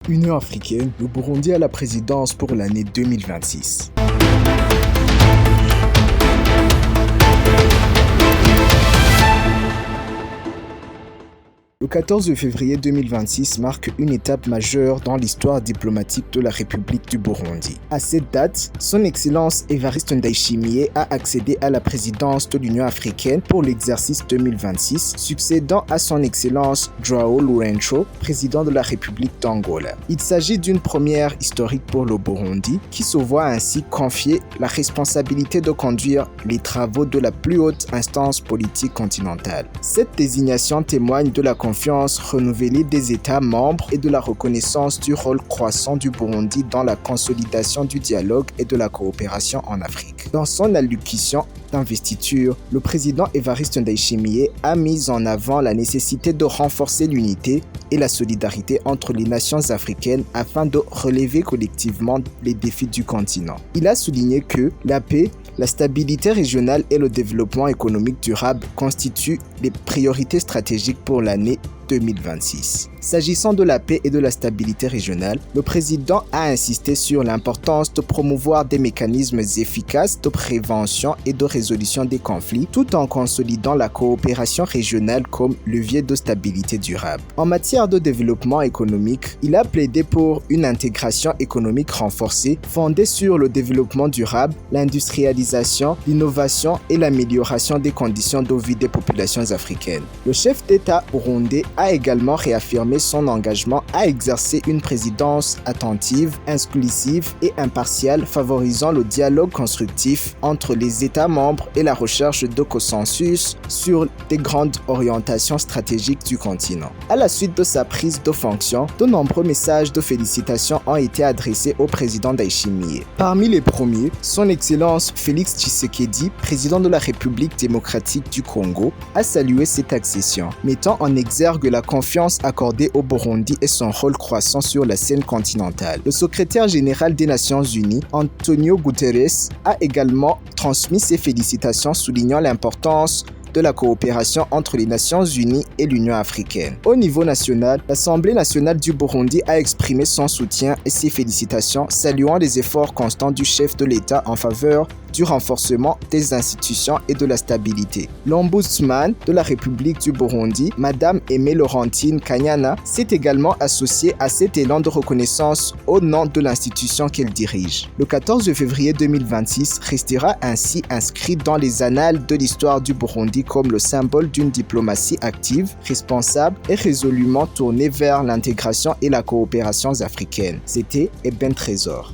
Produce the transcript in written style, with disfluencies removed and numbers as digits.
Union africaine, le Burundi à la présidence pour l'année 2026. Le 14 février 2026 marque une étape majeure dans l'histoire diplomatique de la République du Burundi. À cette date, son Excellence Evariste Ndayishimiye a accédé à la présidence de l'Union africaine pour l'exercice 2026, succédant à son Excellence João Lourenço, président de la République d'Angola. Il s'agit d'une première historique pour le Burundi, qui se voit ainsi confier la responsabilité de conduire les travaux de la plus haute instance politique continentale. Cette désignation témoigne de la confiance renouvelée des États membres et de la reconnaissance du rôle croissant du Burundi dans la consolidation du dialogue et de la coopération en Afrique. Dans son allocution d'investiture, le président Evariste Ndayishimiye a mis en avant la nécessité de renforcer l'unité et la solidarité entre les nations africaines afin de relever collectivement les défis du continent. Il a souligné que la paix, la stabilité régionale et le développement économique durable constituent les priorités stratégiques pour l'année 2026. S'agissant de la paix et de la stabilité régionale, le président a insisté sur l'importance de promouvoir des mécanismes efficaces de prévention et de résolution des conflits, tout en consolidant la coopération régionale comme levier de stabilité durable. En matière de développement économique, il a plaidé pour une intégration économique renforcée, fondée sur le développement durable, l'industrialisation, l'innovation et l'amélioration des conditions de vie des populations africaines. Le chef d'État burundais a également réaffirmé son engagement à exercer une présidence attentive, inclusive et impartiale, favorisant le dialogue constructif entre les États membres et la recherche de consensus sur des grandes orientations stratégiques du continent. À la suite de sa prise de fonction, de nombreux messages de félicitations ont été adressés au président Ndayishimiye. Parmi les premiers, son Excellence Félix Tshisekedi, président de la République démocratique du Congo, a salué cette accession, mettant en exergue la confiance accordée au Burundi et son rôle croissant sur la scène continentale. Le secrétaire général des Nations Unies, Antonio Guterres, a également transmis ses félicitations, soulignant l'importance de la coopération entre les Nations Unies et l'Union africaine. Au niveau national, l'Assemblée nationale du Burundi a exprimé son soutien et ses félicitations, saluant les efforts constants du chef de l'État en faveur du renforcement des institutions et de la stabilité. L'ombudsman de la République du Burundi, Madame Aimée Laurentine Kanyana, s'est également associée à cet élan de reconnaissance au nom de l'institution qu'elle dirige. Le 14 février 2026 restera ainsi inscrit dans les annales de l'histoire du Burundi comme le symbole d'une diplomatie active, responsable et résolument tournée vers l'intégration et la coopération africaine. C'était Eben Trésor.